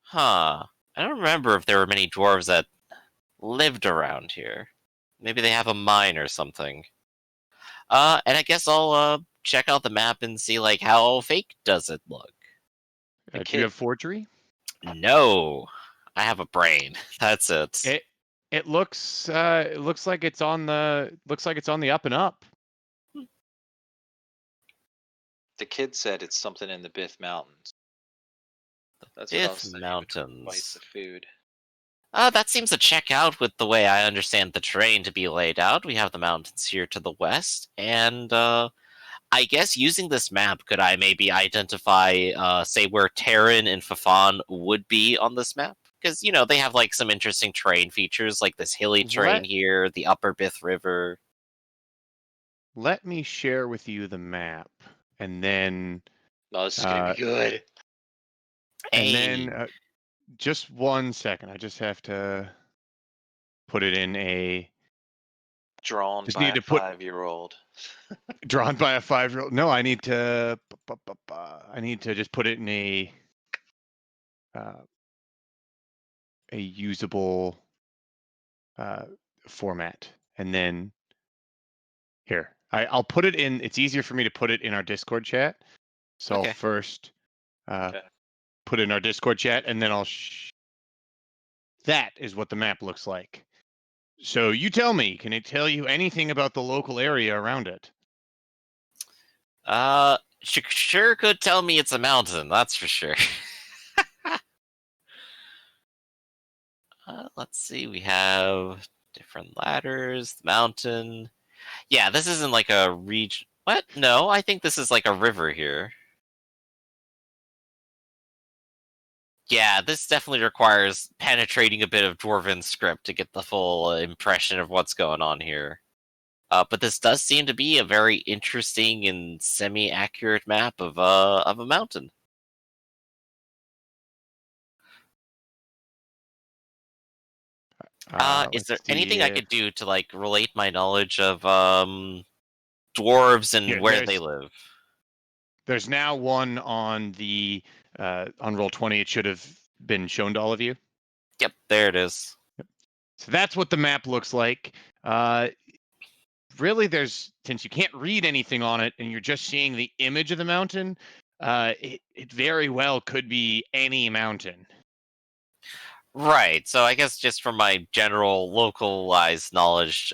Huh. I don't remember if there were many dwarves that lived around here. Maybe they have a mine or something. And I guess I'll check out the map and see like how fake does it look. Do you have forgery? No, I have a brain. That's it. It looks like it's on the up and up. The kid said it's something in the Biff Mountains. That's what I was Biff saying. Mountains. The food. That seems to check out with the way I understand the terrain to be laid out. We have the mountains here to the west, and I guess using this map, could I maybe identify, say, where Terran and Fafan would be on this map? Because, they have, like, some interesting terrain features, like this hilly terrain here, the Upper Bith River. Let me share with you the map, and then... No, this is going to be good. And then, just 1 second, I just have to put it in a... Drawn by a 5-year-old. Drawn by a 5-year-old? No, I need to just put it in a usable format, and then here I'll put it in. It's easier for me to put it in our Discord chat, so Okay. I'll first put it in our Discord chat, and then I'll that is what the map looks like. So you tell me, can it tell you anything about the local area around it? Sure could tell me it's a mountain, that's for sure. Let's see, we have different ladders, mountain. Yeah, this isn't like a region. What? No, I think this is like a river here. Yeah, this definitely requires penetrating a bit of Dwarven script to get the full impression of what's going on here. But this does seem to be a very interesting and semi-accurate map of a mountain. Is there anything I could do to like relate my knowledge of dwarves and where they live? There's now one on the on Roll20. It should have been shown to all of you. Yep, there it is. Yep. So that's what the map looks like. Really, since you can't read anything on it and you're just seeing the image of the mountain, it very well could be any mountain. Right. So I guess just from my general localized knowledge,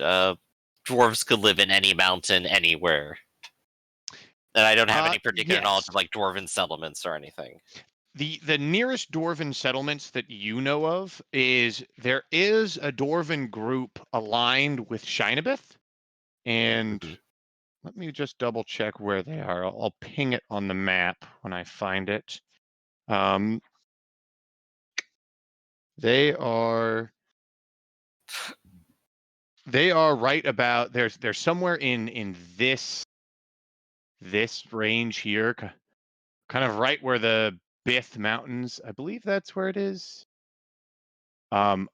dwarves could live in any mountain anywhere. And I don't have any particular knowledge of like dwarven settlements or anything. The nearest dwarven settlements that you know of there is a dwarven group aligned with Shinabith, and let me just double check where they are. I'll ping it on the map when I find it. They are right about they're somewhere in this range here, kind of right where the Bith Mountains. I believe that's where it is. I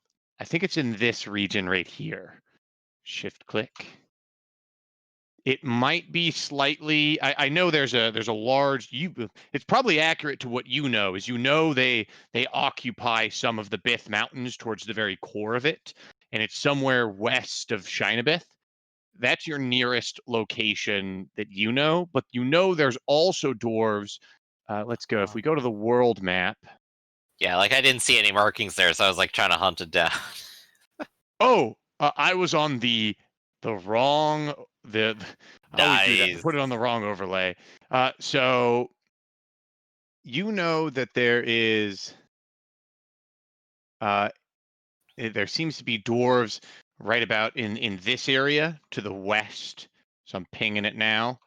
think it's in this region right here. Shift click. It might be slightly. I know there's a large. It's probably accurate to what you know. Is they occupy some of the Bith Mountains towards the very core of it, and it's somewhere west of Shinabith. That's your nearest location that you know. But there's also dwarves. Let's go. If we go to the world map. Yeah, like I didn't see any markings there, so I was like trying to hunt it down. I was on the wrong I always do that. I put it on the wrong overlay. So you know that there is there seems to be dwarves right about in this area to the west. So I'm pinging it now.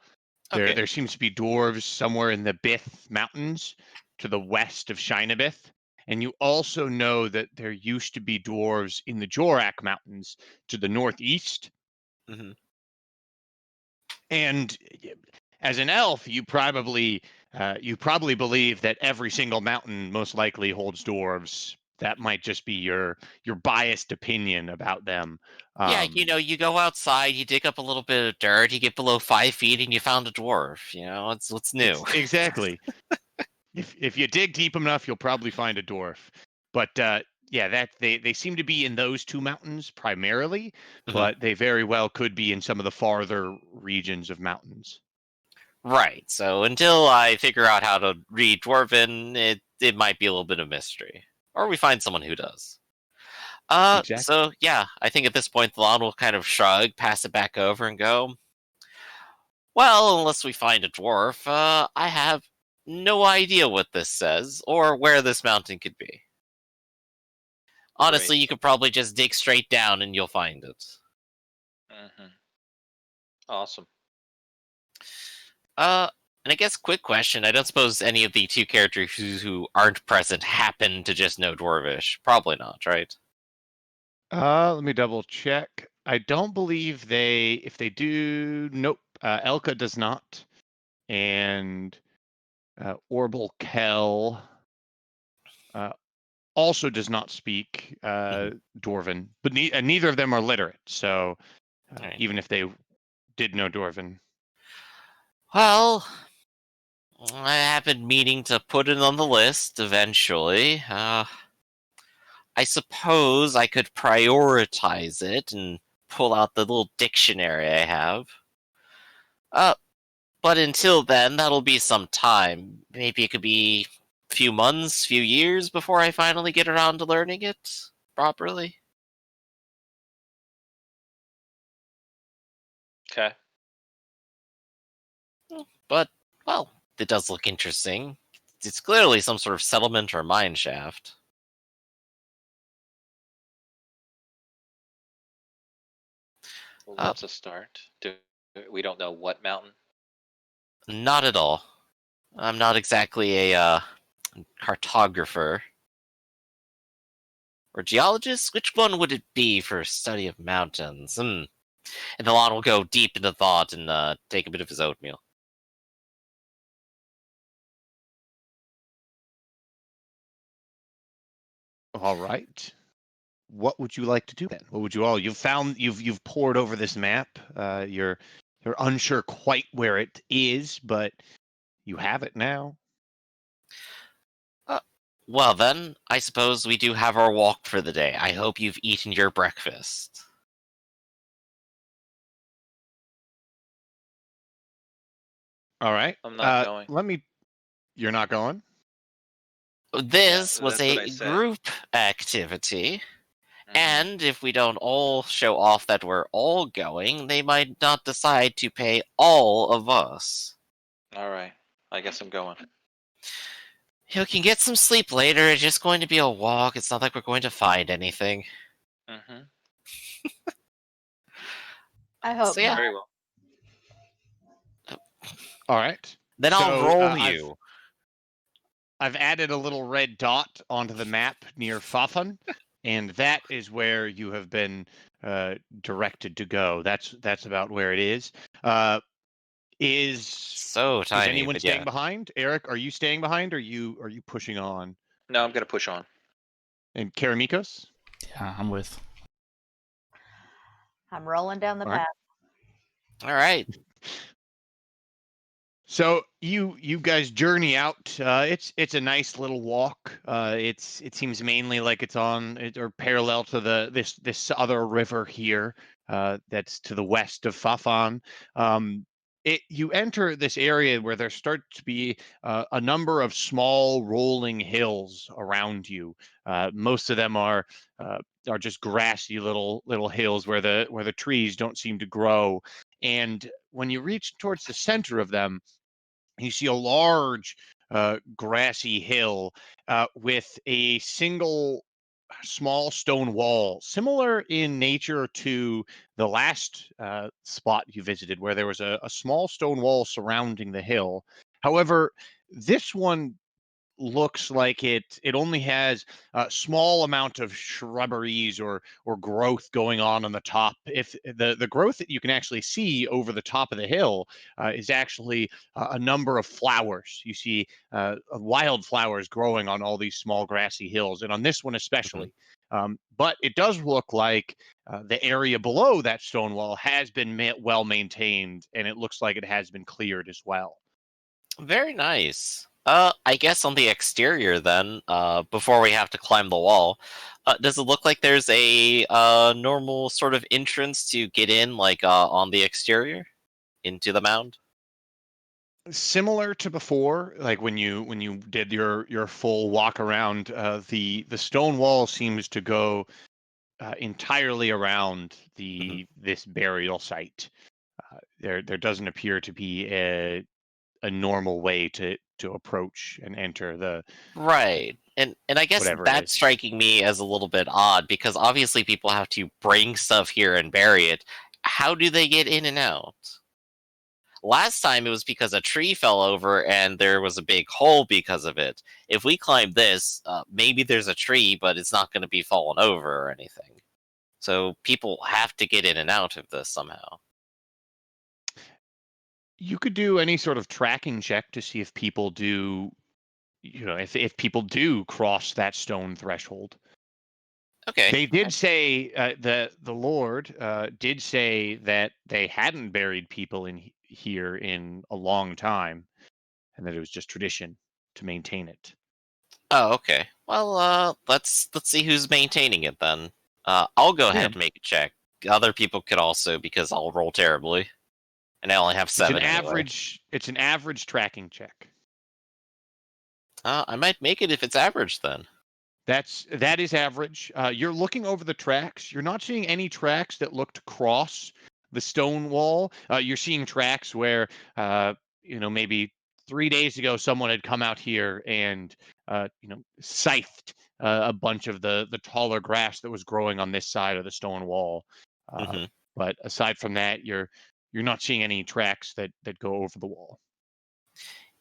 Okay. There seems to be dwarves somewhere in the Bith Mountains to the west of Shinabith. And you also know that there used to be dwarves in the Jorak Mountains to the northeast. Mm-hmm. And as an elf, you probably believe that every single mountain most likely holds dwarves. That might just be your biased opinion about them. Yeah, you go outside, you dig up a little bit of dirt, you get below 5 feet, and you found a dwarf. It's what's new. Exactly. If you dig deep enough, you'll probably find a dwarf. But yeah, that they seem to be in those two mountains primarily, Mhm. but they very well could be in some of the farther regions of mountains. Right. So until I figure out how to read Dwarven, it might be a little bit of mystery, or we find someone who does. Exactly. So yeah, I think at this point the lawn will kind of shrug, pass it back over, and go, well, unless we find a dwarf, I have no idea what this says, or where this mountain could be. Honestly, Great. you could probably just dig straight down and you'll find it. Awesome. And I guess quick question, I don't suppose any of the two characters who aren't present happen to just know Dwarvish. Probably not, right? Let me double check. I don't believe if they do, nope. Elka does not. And Orbal Kel also does not speak Dwarven, but neither of them are literate. So Right. even if they did know Dwarven. Well, I have been meaning to put it on the list eventually. I suppose I could prioritize it and pull out the little dictionary I have. Uh, but until then, that'll be some time. Maybe it could be a few months, few years before I finally get around to learning it properly. Okay. But, well, it does look interesting. It's clearly some sort of settlement or mine shaft. Well, Uh, that's a start. We don't know what mountain? Not at all. I'm not exactly a cartographer. Or geologist? Which one would it be for study of mountains? And Elon will go deep into thought and take a bit of his oatmeal. All right. What would you like to do then? What would you all? You've poured over this map. You're unsure quite where it is, but you have it now. Uh, well then, I suppose we do have our walk for the day. I hope you've eaten your breakfast. All right. I'm not going. Let me. You're not going. Yeah, This was that's what a I said. group activity. Hmm. And if we don't all show off that we're all going, they might not decide to pay all of us. All right. I guess I'm going. You can get some sleep later. It's just going to be a walk. It's not like we're going to find anything. Hmm. I hope So yeah, not. Very well. All right. then I'll So roll you. I've added a little red dot onto the map near Fafan, and that is where you have been directed to go. That's about where it is. Is So is tiny, anyone but staying yeah. behind? Eric, are you staying behind? Or are you pushing on? No, I'm gonna push on. And Karamikos? Yeah, I'm with. I'm rolling down the All right. path. All right. So you guys journey out. It's a nice little walk. It seems mainly like it's on it or parallel to this other river here. That's to the west of Fafan. You enter this area where there start to be a number of small rolling hills around you. Most of them are just grassy little hills where the trees don't seem to grow. And when you reach towards the center of them, you see a large grassy hill with a single small stone wall, similar in nature to the last spot you visited, where there was a small stone wall surrounding the hill. However, this one looks like it only has a small amount of shrubberies or growth going on the top. If the growth that you can actually see over the top of the hill is actually a number of flowers. You see wildflowers growing on all these small grassy hills, and on this one Mhm. especially. But it does look like the area below that stone wall has been well maintained, and it looks like it has been cleared as well. Very nice. I guess on the exterior then, before we have to climb the wall, does it look like there's a normal sort of entrance to get in, like on the exterior into the mound? Similar to before, like when you did your full walk around, the stone wall seems to go entirely around Hmm. this burial site. There doesn't appear to be a normal way to approach and enter the Right. And I guess whatever it that's is. striking me as a little bit odd because obviously people have to bring stuff here and bury it. How do they get in and out? Last time it was because a tree fell over and there was a big hole because of it. If we climb this, maybe there's a tree, but it's not going to be fallen over or anything. So people have to get in and out of this somehow. You could do any sort of tracking check to see if people do, if people do cross that stone threshold. Okay. They did say the Lord did say that they hadn't buried people here in a long time, and that it was just tradition to maintain it. Oh, okay. Well, let's see who's maintaining it then. I'll go Yeah, ahead and make a check. Other people could also because I'll roll terribly, and I only have it's an 7 anyway. average. It's an average tracking check. I might make it if it's average then. That is average. You're looking over the tracks. You're not seeing any tracks that look to cross the stone wall. You're seeing tracks where, maybe 3 days ago someone had come out here and, scythed a bunch of the taller grass that was growing on this side of the stone wall. Uh, Hmm. but aside from that, you're not seeing any tracks that go over the wall.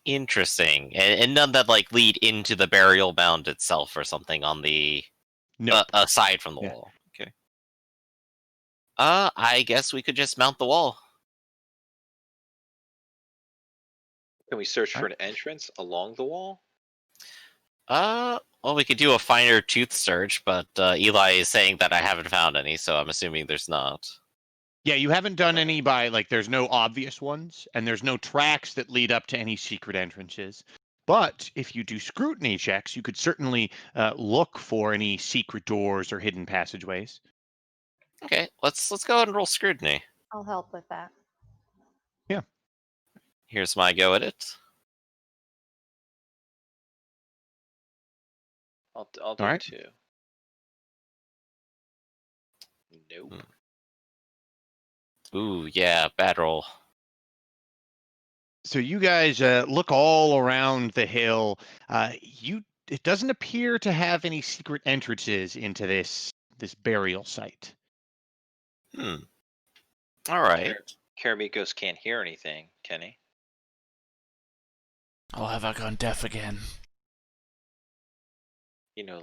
Interesting, and none that like lead into the burial mound itself or something on the Nope. aside from the Yeah. wall. Okay. I guess we could just mount the wall. Can we search All for right. an entrance along the wall? Well, we could do a finer tooth search, but Eli is saying that I haven't found any, so I'm assuming there's not. Yeah, you haven't done Alright. any by like there's no obvious ones and there's no tracks that lead up to any secret entrances. But if you do scrutiny checks, you could certainly look for any secret doors or hidden passageways. Okay, let's go ahead and roll scrutiny. I'll help with that. Yeah. Here's my go at it. I'll All do right. 2. Nope. Ooh, yeah, bad roll. So you guys look all around the hill. It doesn't appear to have any secret entrances into this burial site. Hmm. All right. Karamikos can't hear anything, can he? Oh, have I gone deaf again?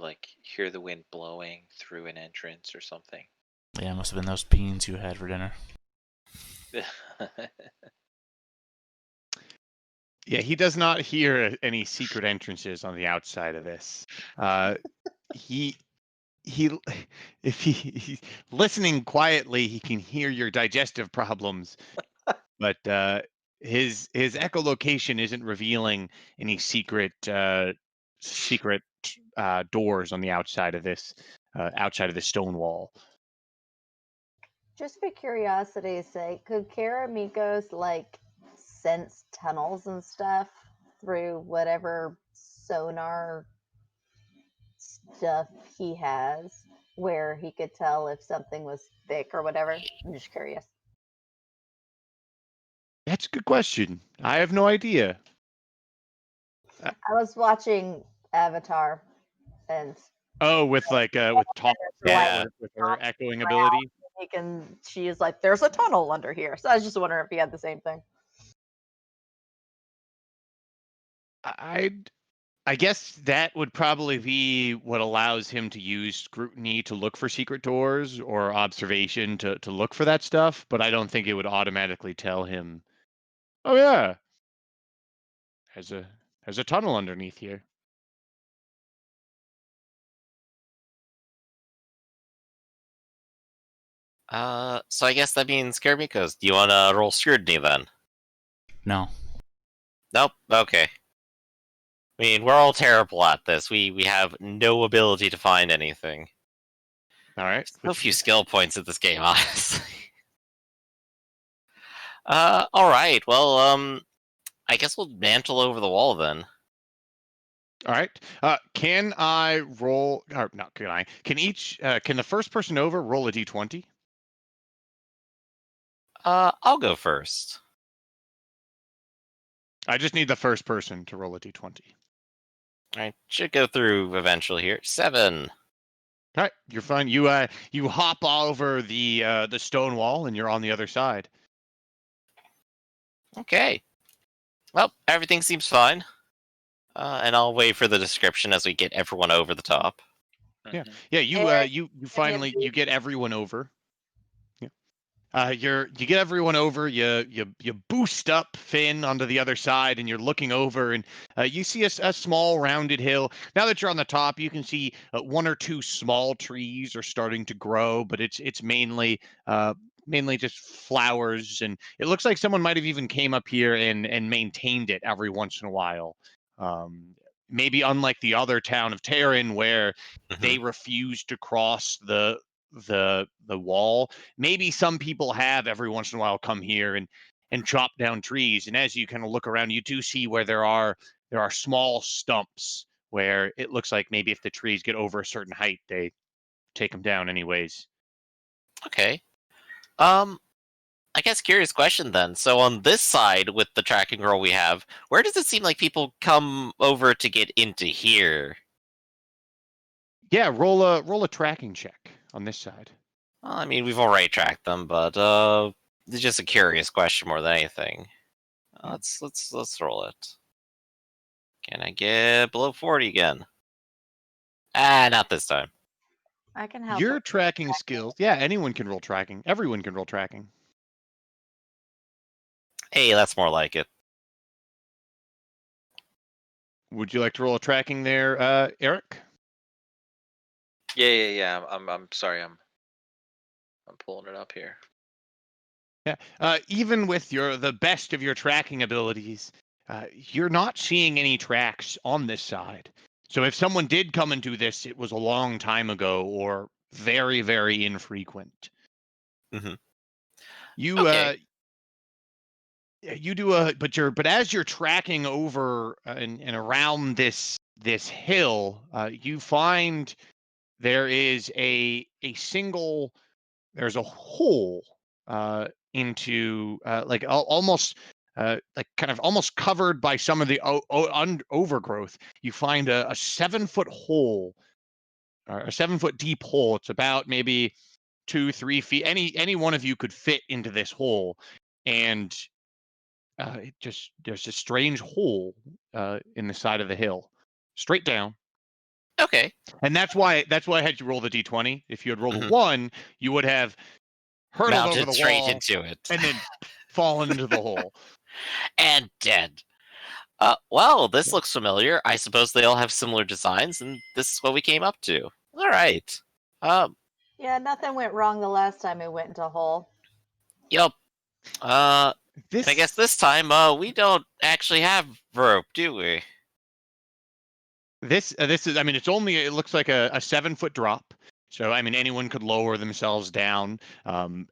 Like hear the wind blowing through an entrance or something. Yeah, it must have been those beans you had for dinner. Yeah, he does not hear any secret entrances on the outside of this. Uh, he he if he's listening quietly, he can hear your digestive problems, but his echolocation isn't revealing any secret doors on the outside of the stone wall. Just for curiosity's sake, could Karamikos like sense tunnels and stuff through whatever sonar stuff he has where he could tell if something was thick or whatever? I'm just curious. That's a good question. I have no idea. Uh, I was watching Avatar and oh, with Tom like Yeah. with her echoing ground, ability. she is like, there's a tunnel under here. So I was just wondering if he had the same thing. I I guess that would probably be what allows him to use scrutiny to look for secret doors or observation to look for that stuff, but I don't think it would automatically tell him, "Oh yeah, there's a tunnel underneath here." So I guess that means Karamikos. Do you want to roll scrutiny then? No. Nope. Okay. I mean, we're all terrible at this. We have no ability to find anything. All right. So few skill points at this game, honestly. All right. Well, I guess we'll mantle over the wall then. All right. Can I roll? Or not? Can I? Can the first person over roll a d20? I'll go first. I just need the first person to roll a d20. All right, should go through eventually here. 7. All right, you're fine. You hop over the stone wall and you're on the other side. Okay. Well, everything seems fine. And I'll wait for the description as we get everyone over the top. Yeah, Mhm. yeah. Eric, You finally you get everyone over. You get everyone over. You boost up Finn onto the other side, and you're looking over, and you see a small rounded hill. Now that you're on the top, you can see one or two small trees are starting to grow, but it's mainly just flowers, and it looks like someone might have even came up here and maintained it every once in a while. Um, Maybe unlike the other town of Terran, where Mhm. they refuse to cross the wall. Maybe some people have every once in a while come here and chop down trees. And as you kind of look around, you do see where there are small stumps where it looks like maybe if the trees get over a certain height, they take them down anyways. Okay. I guess curious question then. So on this side with the tracking roll we have, where does it seem like people come over to get into here? Yeah, roll a tracking check on this side. Well, I mean, we've already tracked them, but it's just a curious question more than anything. Let's roll it. Can I get below 40 again? Not this time. I can help. Your with tracking that. skills, yeah, anyone can roll tracking. Everyone can roll tracking. Hey, that's more like it. Would you like to roll a tracking there, Eric? Yeah. I'm sorry. I'm pulling it up here. Yeah. Even with the best of your tracking abilities, you're not seeing any tracks on this side. So if someone did come into this, it was a long time ago or very, very infrequent. Hmm. You Okay. you do but as you're tracking over and around this hill, you find there is a single there's a hole into almost like kind of almost covered by some of the overgrowth. You find a 7-foot hole, or a 7-foot deep hole. It's about maybe 2-3 feet. Any one of you could fit into this hole, and there's a strange hole in the side of the hill, straight down. Okay. And that's why I had you roll the d20. If you had rolled a Hmm. 1, you would have hurtled over Mounted the straight wall into it. and then fallen into the hole. And dead. Well, this looks familiar. I suppose they all have similar designs, and this is what we came up to. All right. Um, Yeah, nothing went wrong the last time it went into a hole. yup. And I guess This this time, we don't actually have rope, do we? this is, I mean, it looks like a 7-foot drop. So I mean, anyone could lower themselves down. And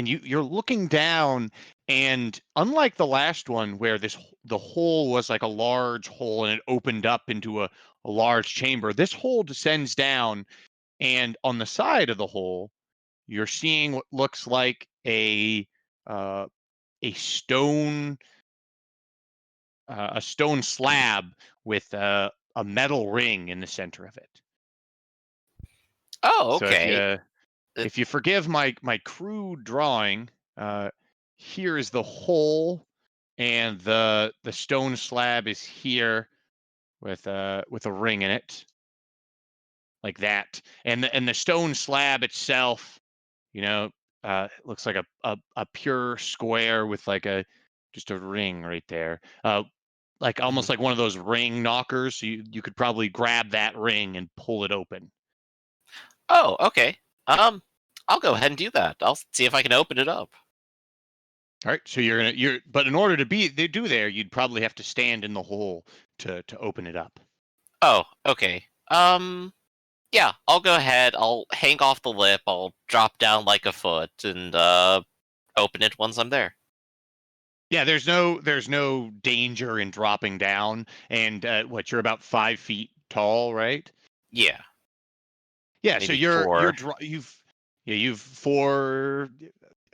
you're looking down, and unlike the last one where the hole was like a large hole and it opened up into a large chamber, this hole descends down, and on the side of the hole, you're seeing what looks like uh, a stone a stone slab with a metal ring in the center of it. Oh, So okay. if you forgive my crude drawing, uh, here is the hole, and the stone slab is here with a ring in it, like that, and the stone slab itself, you know, looks like a pure square with like a just a ring right there. Like Mhm. almost like one of those ring knockers. So you could probably grab that ring and pull it open. Oh, okay. I'll go ahead and do that. I'll see if I can open it up. All right. So you're but in order to be they do there, you'd probably have to stand in the hole to open it up. Oh, okay. Yeah, I'll go ahead. I'll hang off the lip. I'll drop down like a foot and open it once I'm there. Yeah, there's no danger in dropping down, and what, you're about 5 feet tall, right? Yeah, Yeah, so maybe 4. you've 4,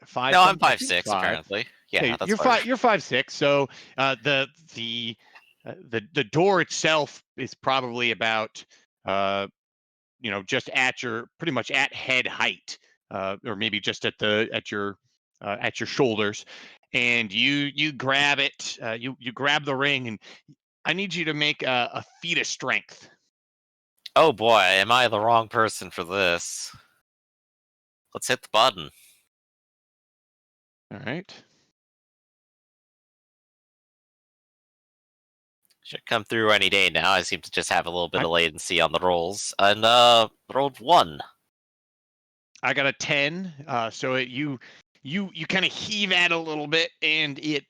5 No, I'm something. I five think six 5. apparently. Yeah, Yeah, that's 5. You're 5'6". So the door itself is probably about just pretty much at head height, or maybe just at your shoulders, and you grab it. You grab the ring, and I need you to make a feat of strength. Oh boy, am I the wrong person for this? Let's hit the button. All right. Should come through any day now. I seem to just have a little bit I, of latency on the rolls. And rolled 1. I got a 10. So you kind of heave at a little bit, and it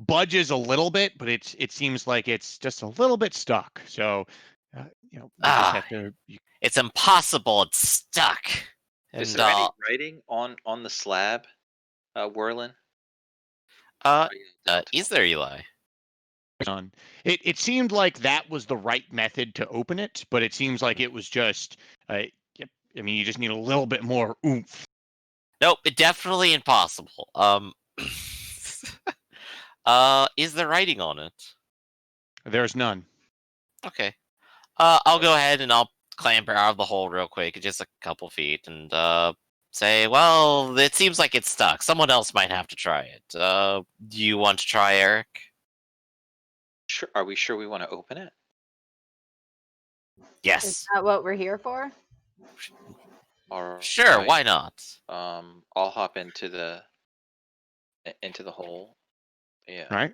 budges a little bit, but it seems like it's just a little bit stuck. So you just Ah, have to. it's impossible. It's stuck. Is And there any writing on the slab, Whirlin? uh, Oh, yeah, down to is there, Eli? On. It seemed like that was the right method to open it, but it seems like it was just. Yep, I mean, you just need a little bit more oomph. Nope, definitely impossible. Is there writing on it? There's none. Okay. I'll go ahead and I'll clamber out of the hole real quick, just a couple feet, and say, well, it seems like it's stuck. Someone else might have to try it. Do you want to try, Eric? Sure. Are we sure we want to open it? Is Yes. that what we're here for? All Sure, right. why not? I'll hop into the hole. Yeah. All right.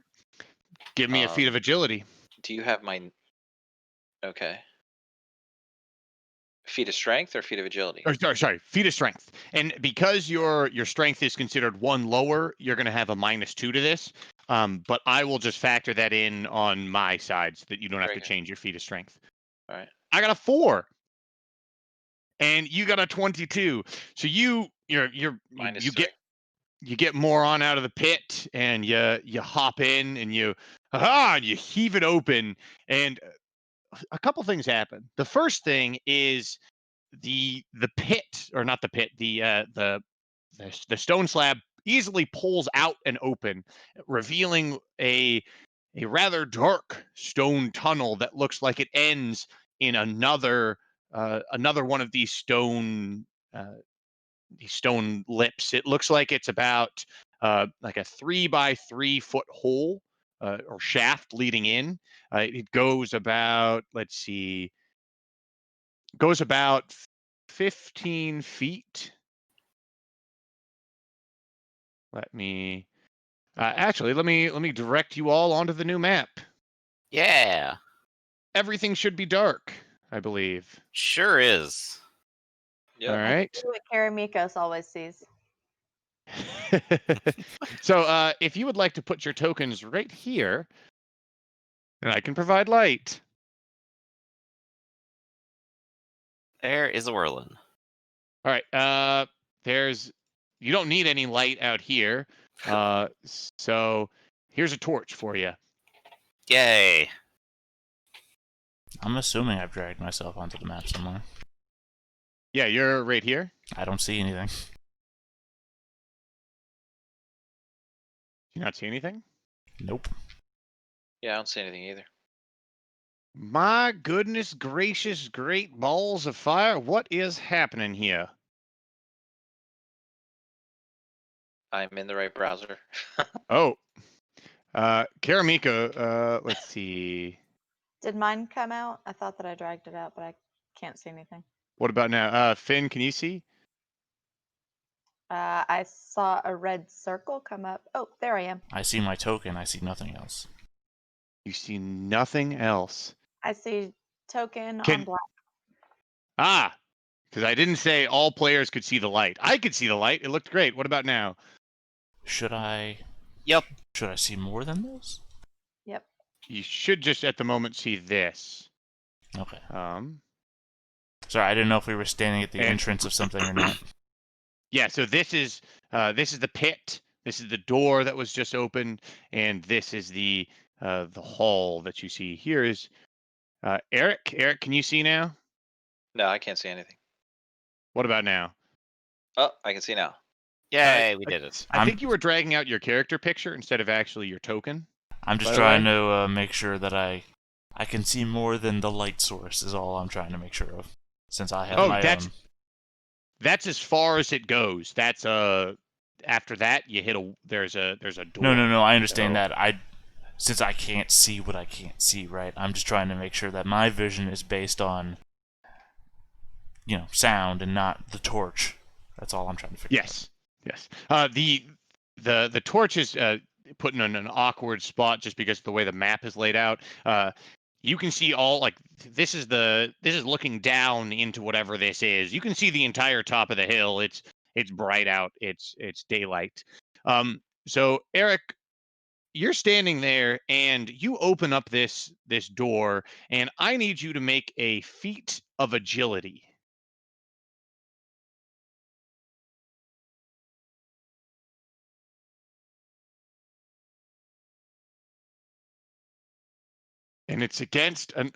Give me a feat of agility. Do you have my? Okay. Feat of strength or feat of agility? Or sorry, feat of strength. And because your strength is considered 1 lower, you're going to have a -2 to this. But I will just factor that in on my side so that you don't have Very to good. change your feat of strength. All right. I got a 4, and you got a 22. So you -3. get more on out of the pit, and you hop in, and you heave it open, and a couple things happen. The first thing is the pit, or not the pit, the stone slab easily pulls out and open, revealing a rather dark stone tunnel that looks like it ends in another one of these stone lips. It looks like it's about like a 3 by 3 foot hole, or shaft leading in. It goes about, let's see, goes about 15 feet. Let me actually let me direct you all onto the new map. Yeah, Everything should be dark, I believe. sure is. All Yep. I right. see what Karamikos always sees. So if you would like to put your tokens right here, then I can provide light. There is a whirlin. All right. You don't need any light out here. So here's a torch for you. Yay. I'm assuming I've dragged myself onto the map somewhere. Yeah, you're right here. I don't see anything. You not see anything? Nope. Yeah, I don't see anything either. My goodness gracious, great balls of fire. What is happening here? I'm in the right browser. Oh, Karamika, let's see. Did mine come out? I thought that I dragged it out, but I can't see anything. What about now? Finn, can you see? I saw a red circle come up. Oh, there I am. I see my token. I see nothing else. You see nothing else. I see token on Can black. because I didn't say all players could see the light. I could see the light. It looked great. What about now? Should I? Yep. Should I see more than this? Yep. you should just at the moment see this. Okay. Um, Sorry, I didn't know if we were standing at the and entrance of something or not. yeah, so this is the pit. This is the door that was just opened, and this is the hall that you see. Here is Eric. Eric, can you see now? No, I can't see anything. What about now? Oh, I can see now. Yay, we did it. I I'm think you were dragging out your character picture instead of actually your token. I'm just By the trying way? to make sure that I can see more than the light source is all I'm trying to make sure of. Since I have Oh, my own. that's as far as it goes. That's after that you hit there's a door. No, I understand So- that. Since I can't see what I can't see, right? I'm just trying to make sure that my vision is based on sound and not the torch. That's all I'm trying to figure out. Yes. The torch is put in an awkward spot just because of the way the map is laid out. You can see all this is looking down into whatever this is. You can see the entire top of the hill. It's bright out. It's daylight. So Eric, you're standing there and you open up this door, and I need you to make a feat of agility. And it's against and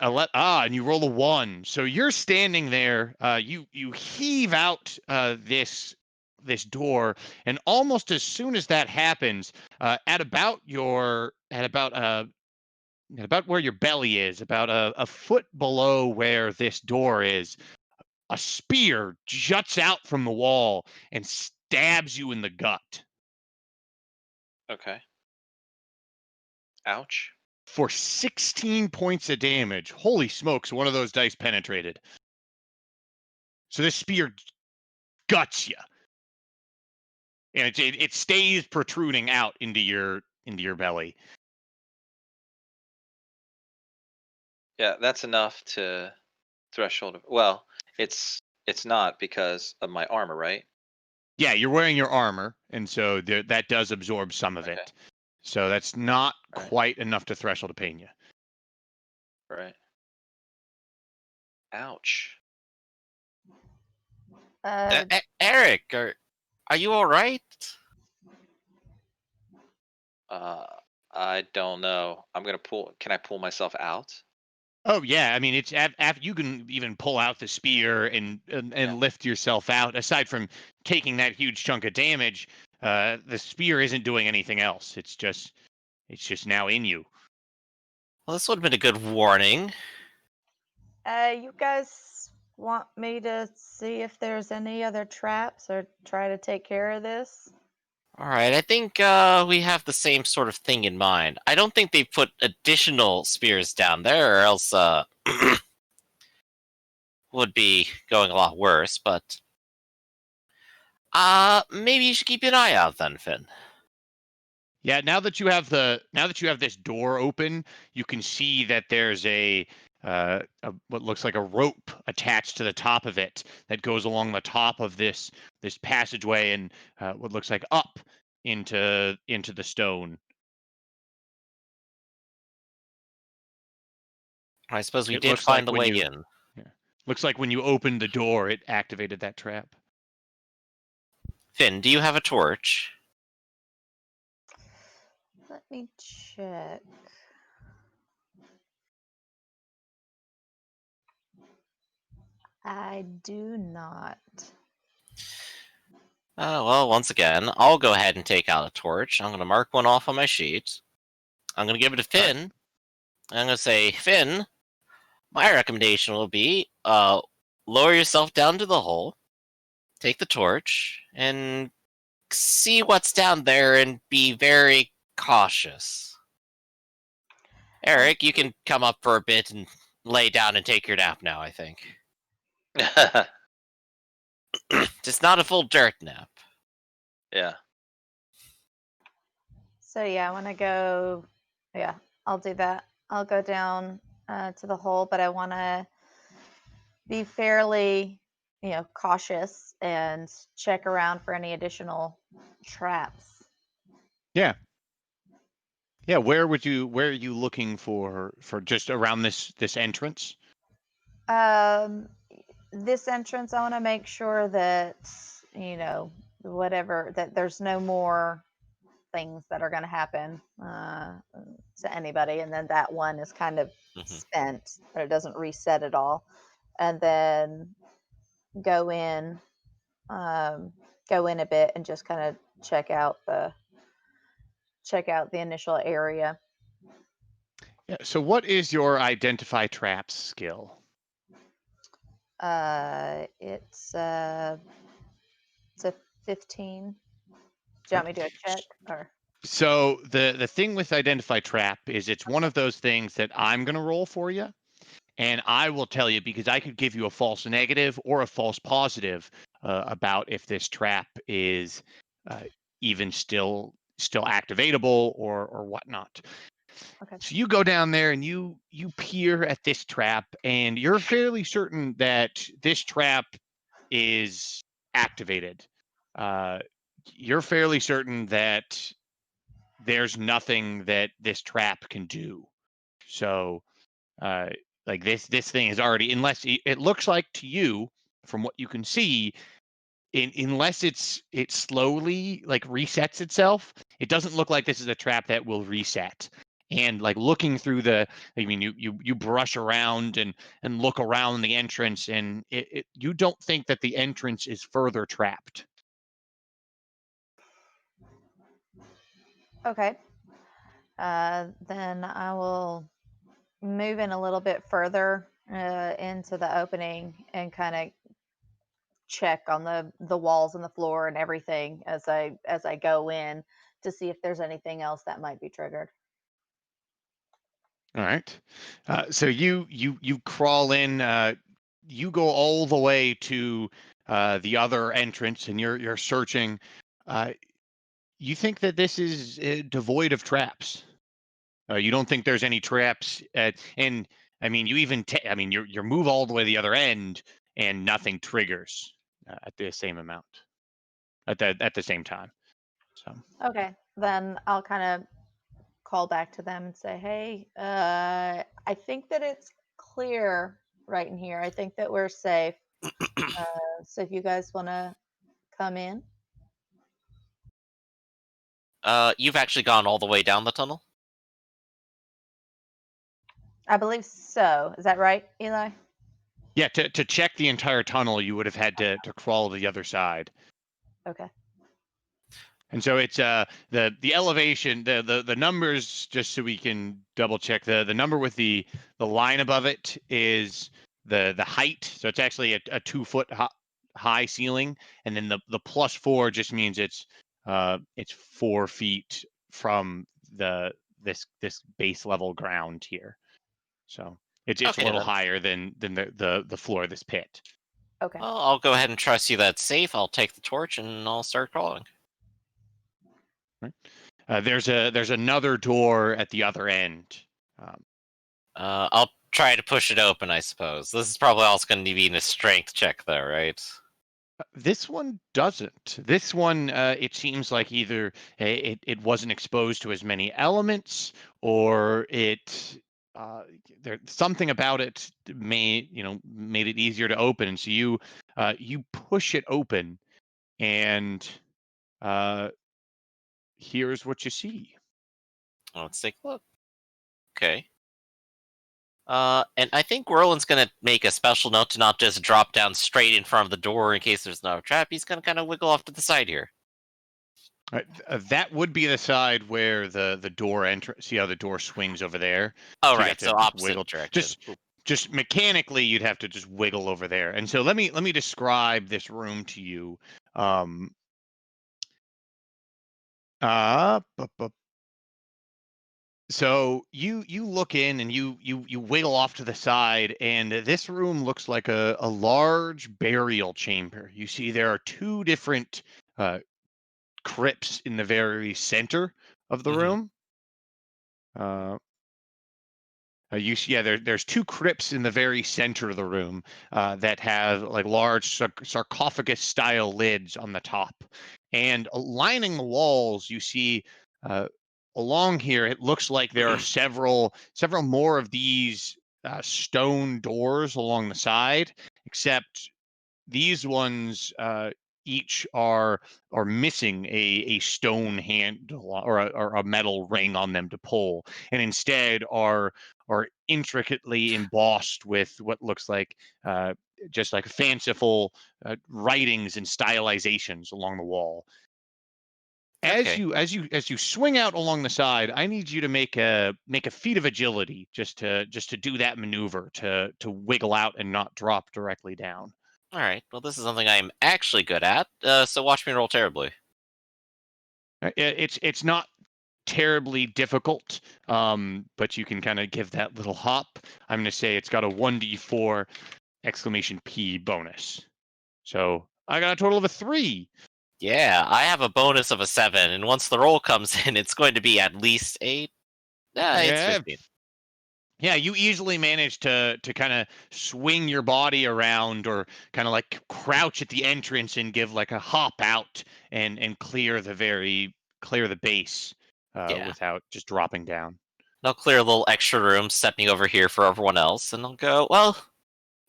you roll a 1. So you're standing there. You heave out this door, and almost as soon as that happens, at about where your belly is, about a foot below where this door is, a spear juts out from the wall and stabs you in the gut Okay. Ouch. for 16 points of damage. Holy smokes! One of those dice penetrated. So this spear guts you, and it stays protruding out into your belly. Yeah, that's enough to threshold. Well, it's not because of my armor, right? Yeah, you're wearing your armor, and so that does absorb some of Okay. it. So that's not Right. quite enough to threshold to pain you. Right. Ouch. Eric, are you all right? I don't know. I'm gonna pull. Can I pull myself out? Oh yeah, I mean it's after you can even pull out the spear and Yeah. lift yourself out. Aside from taking that huge chunk of damage, the spear isn't doing anything else. It's just now in you. Well, this would have been a good warning. You guys want me to see if there's any other traps or try to take care of this? All right, I think we have the same sort of thing in mind. I don't think they put additional spears down there, or else would be going a lot worse. But maybe you should keep an eye out then, Finn. Yeah, now that you have this door open, you can see that there's a what looks like a rope attached to the top of it that goes along the top of this passageway and what looks like up into the stone. I suppose we It did looks find like the when way you in. yeah, looks like when you opened the door, it activated that trap. Finn, do you have a torch? Let me check. I do not. Well, once again, I'll go ahead and take out a torch. I'm going to mark one off on my sheet. I'm going to give it to All right. Finn. I'm going to say, Finn, my recommendation will be lower yourself down to the hole, take the torch, and see what's down there and be very cautious. Eric, you can come up for a bit and lay down and take your nap now, I think. Just not a full dirt nap. Yeah. So yeah, I want to go. Yeah, I'll do that. I'll go down to the hole, but I want to be fairly, cautious and check around for any additional traps. Yeah. Yeah, where are you looking for just around this entrance? This entrance, I want to make sure that, whatever, that there's no more things that are going to happen to anybody. And then that one is kind of Mhm. spent, but it doesn't reset at all. And then go in, go in a bit and just kind of check out the initial area. Yeah. So what is your identify traps skill? It's a 15. Do you want me to do a check or? So the thing with identify trap is it's one of those things that I'm going to roll for you, and I will tell you because I could give you a false negative or a false positive about if this trap is uh, even still activatable or whatnot. Okay. So you go down there and you peer at this trap, and you're fairly certain that this trap is activated. Uh, you're fairly certain that there's nothing that this trap can do. So, uh, like this thing is already, unless it looks like to you, from what you can see, unless it slowly like resets itself, it doesn't look like this is a trap that will reset. And like looking through I mean, you brush around and look around the entrance, and you don't think that the entrance is further trapped. Okay. Then I will move in a little bit further into the opening and kind of check on the walls and the floor and everything as I go in to see if there's anything else that might be triggered. All right. So you crawl in. You go all the way to the other entrance, and you're searching. Uh, you think that this is devoid of traps. You don't think there's any traps, and I mean, you even I mean, you move all the way to the other end, and nothing triggers at the same amount at the same time. So Okay. Then I'll kind of call back to them and say, "Hey, I think that it's clear right in here. I think that we're safe. So if you guys want to come in." You've actually gone all the way down the tunnel? I believe so. Is that right, Eli? yeah, to check the entire tunnel, you would have had to crawl to the other side. Okay. And so it's the elevation, the numbers, just so we can double check, the number with the line above it is the height. So it's actually a 2 foot high ceiling, and then the +4 just means it's 4 feet from this base level ground here. So it's a Okay, little then. higher than the floor of this pit. Okay. Well, I'll go ahead and trust you that's safe. I'll take the torch and I'll start crawling. Right? There's another door at the other end. Um, I'll try to push it open, I suppose. This is probably also going to be a strength check, though, right? This one doesn't. This one, it seems like either it wasn't exposed to as many elements, or uh, there's something about it made it easier to open. And so you push it open, and uh, here's what you see. Let's take a look. Okay. And I think Roland's going to make a special note to not just drop down straight in front of the door in case there's not a trap. He's going to kind of wiggle off to the side here. That would be the side where the door entrance. See how the door swings over there? Oh, So you'd have right. to So just opposite wiggle. direction. Just mechanically, you'd have to just wiggle over there. And so let me describe this room to you. Um, so you look in and you wiggle off to the side, and this room looks like a large burial chamber. You see there are two different uh, crypts in the very center of the Mhm. room. Uh, you see, yeah, there's two crypts in the very center of the room that have like large sarcophagus style lids on the top, and lining the walls, you see uh, along here, it looks like there are several more of these stone doors along the side, except these ones each are missing a stone handle or a metal ring on them to pull, and instead are intricately embossed with what looks like just like fanciful writings and stylizations along the wall. Okay. As you swing out along the side, I need you to make a feat of agility just to do that maneuver to wiggle out and not drop directly down. All right. Well, this is something I'm actually good at. So watch me roll terribly. It's not terribly difficult, but you can kind of give that little hop. I'm going to say it's got a 1d4 exclamation P bonus. So I got a total of a 3. Yeah, I have a bonus of a 7, and once the roll comes in, it's going to be at least 8. It's Yeah. 15. Yeah, you easily manage to kind of swing your body around or kind of like crouch at the entrance and give like a hop out and clear the base Yeah. without just dropping down. I'll clear a little extra room, stepping over here for everyone else, and I'll go, well,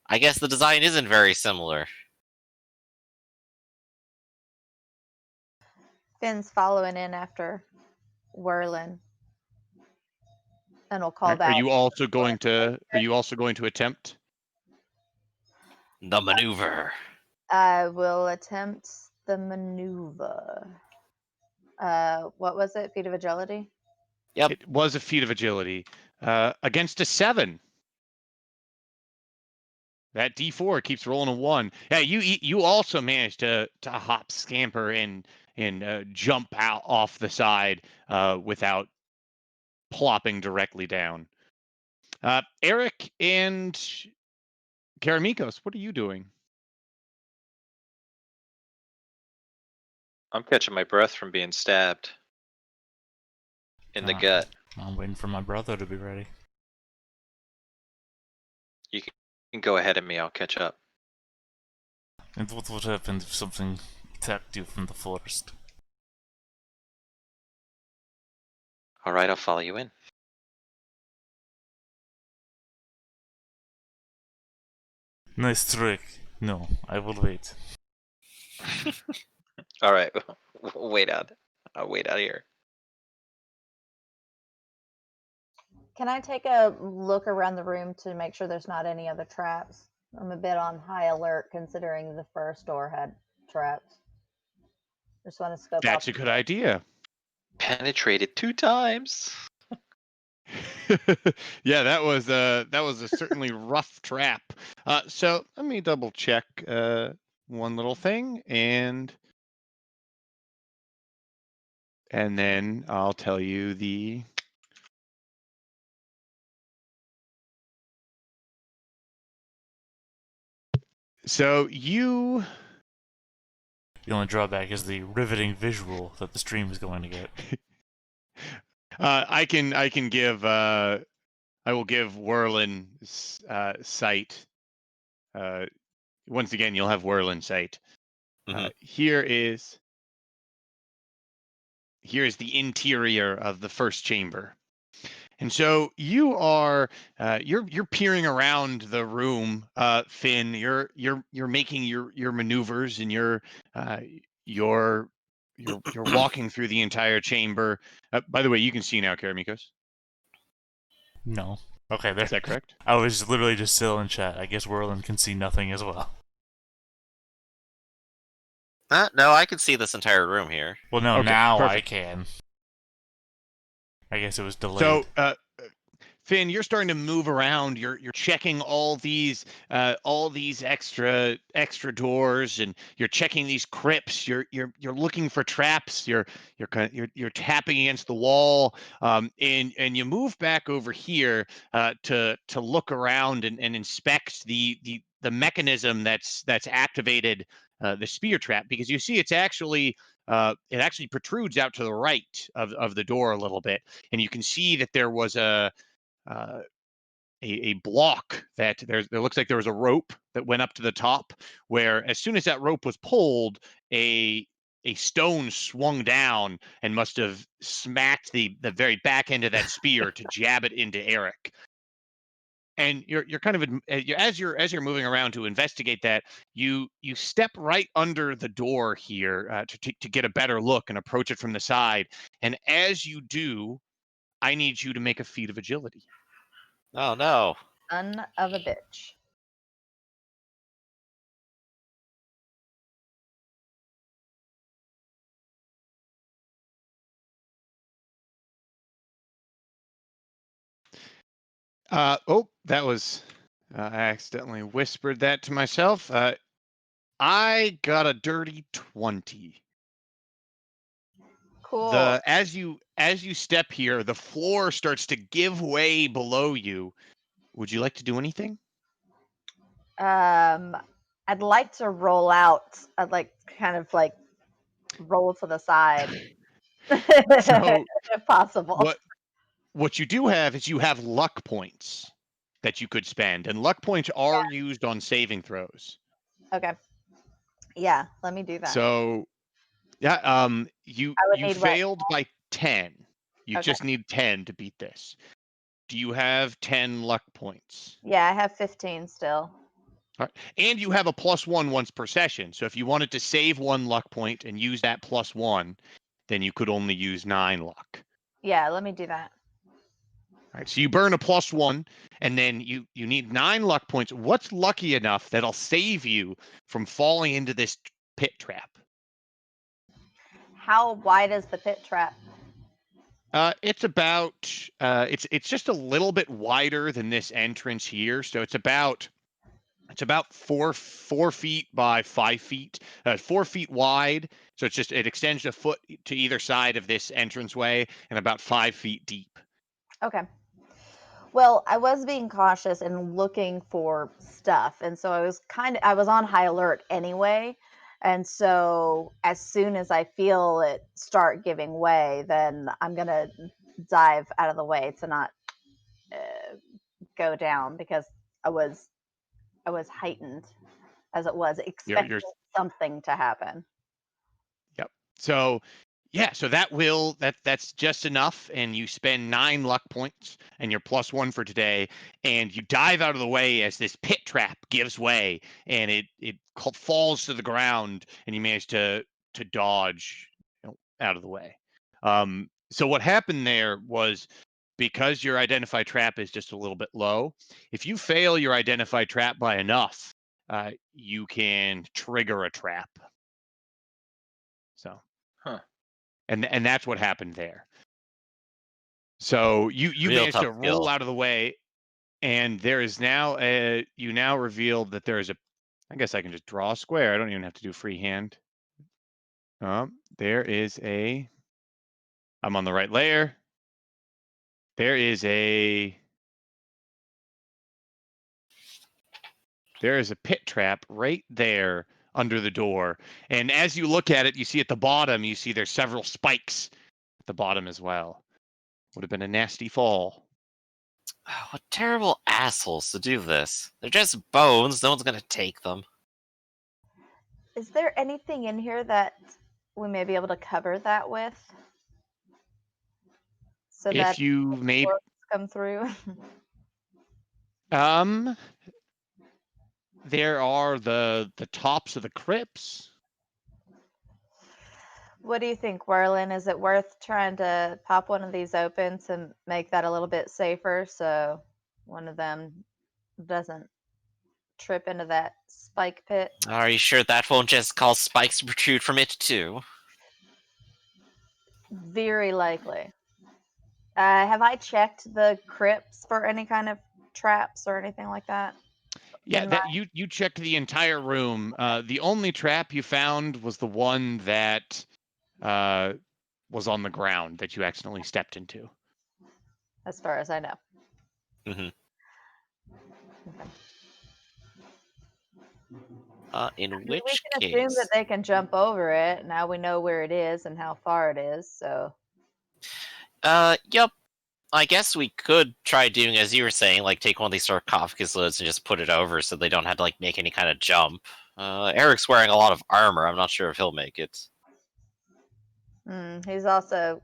I guess the design isn't very similar. Finn's following in after Whirlin. And we'll call Are back. you also going to attempt? The maneuver. I will attempt the maneuver. What was it? Feat of agility? Yep. It was a feat of agility against a 7. That D4 keeps rolling a 1. Yeah, you also managed to hop, scamper, and jump out off the side without plopping directly down. Eric and Karamikos, what are you doing? I'm catching my breath from being stabbed in the gut. I'm waiting for my brother to be ready. You can go ahead of me. I'll catch up. And what would happen if something attacked you from the forest? All right, I'll follow you in. Nice trick. No, I will wait. All right, wait out. I'll wait out here. Can I take a look around the room to make sure there's not any other traps? I'm a bit on high alert considering the first door had traps. Just want to scope out. That's a good idea. Penetrated 2 times. Yeah, that was a certainly rough trap. So let me double check one little thing, and then I'll tell you the. So you. The only drawback is the riveting visual that the stream is going to get. I can give. I will give Whirlin sight. Once again, you'll have Whirlin sight. Mhm. Here's the interior of the first chamber. And so you are you're peering around the room, Finn. You're making your maneuvers, and you're walking through the entire chamber. By the way, you can see now, Karamikos. No. Okay, there. Is that correct? I was literally just still in chat. I guess Whirlin can see nothing as well. No, I can see this entire room here. Well, no, Okay, now perfect. I can. I guess it was delayed. So, Finn, you're starting to move around. You're checking all these extra doors, and you're checking these crypts. You're looking for traps. You're tapping against the wall, and you move back over here to look around and inspect the mechanism that's activated the spear trap, because you see it actually protrudes out to the right of the door a little bit, and you can see that there was a block that there looks like there was a rope that went up to the top, where as soon as that rope was pulled, a a stone swung down and must have smacked the very back end of that spear to jab it into Eric. And you're kind of as you're moving around to investigate that, you step right under the door here to get a better look and approach it from the side. And as you do, I need you to make a feat of agility. Oh no. Son of a bitch. Oh, that was I accidentally whispered that to myself. I got a dirty 20. Cool. As you step here, the floor starts to give way below you. Would you like to do anything? I'd like to roll out. I'd like kind of like roll to the side, So if possible. what you do have is you have luck points that you could spend, and luck points are used on saving throws. Okay. Yeah, let me do that. So yeah, you would need what? failed by 10. You Okay. just need 10 to beat this. Do you have 10 luck points? Yeah, I have 15 still. All right. And you have a +1 once per session. So if you wanted to save 1 luck point and use that +1, then you could only use 9 luck. Yeah, let me do that. All right. So you burn a +1, and then you need 9 luck points. What's lucky enough that'll save you from falling into this pit trap? How wide is the pit trap? It's about it's just a little bit wider than this entrance here. So it's about 4 feet by 5 feet, 4 feet wide. So it extends a foot to either side of this entranceway and about 5 feet deep. Okay. Well, I was being cautious and looking for stuff, and so I was on high alert anyway. And so as soon as I feel it start giving way, then I'm gonna dive out of the way to not go down, because I was heightened as it was expecting You're something to happen. Yep. So yeah, so that's just enough, and you spend 9 luck points and your +1 for today, and you dive out of the way as this pit trap gives way, and it falls to the ground, and you manage to dodge out of the way. So what happened there was, because your identified trap is just a little bit low, if you fail your identified trap by enough, you can trigger a trap. So. Huh. And that's what happened there. So you Real managed tough to roll skill. out of the way, and there is now you now revealed that there is a. I guess I can just draw a square. I don't even have to do freehand. There is a. I'm on the right layer. There is a pit trap right there under the door, and as you look at it, you see at the bottom, you see there's several spikes at the bottom as well. Would have been a nasty fall. Oh, what terrible assholes to do this. They're just bones. No one's gonna take them. Is there anything in here that we may be able to cover that with, so If that you made orcs come through? There are the tops of the crypts. What do you think, Werlin? Is it worth trying to pop one of these open to make that a little bit safer, so one of them doesn't trip into that spike pit? Are you sure that won't just cause spikes to protrude from it too? Very likely. Have I checked the crypts for any kind of traps or anything like that? Yeah, that you checked the entire room. The only trap you found was the one that was on the ground that you accidentally stepped into. As far as I know. Mm-hmm. Okay. In We which can case, assume that they can jump over it. Now we know where it is and how far it is, so. yep. I guess we could try doing as you were saying, like take one of these sarcophagus lids and just put it over so they don't have to like make any kind of jump. Eric's wearing a lot of armor. I'm not sure if he'll make it. He's also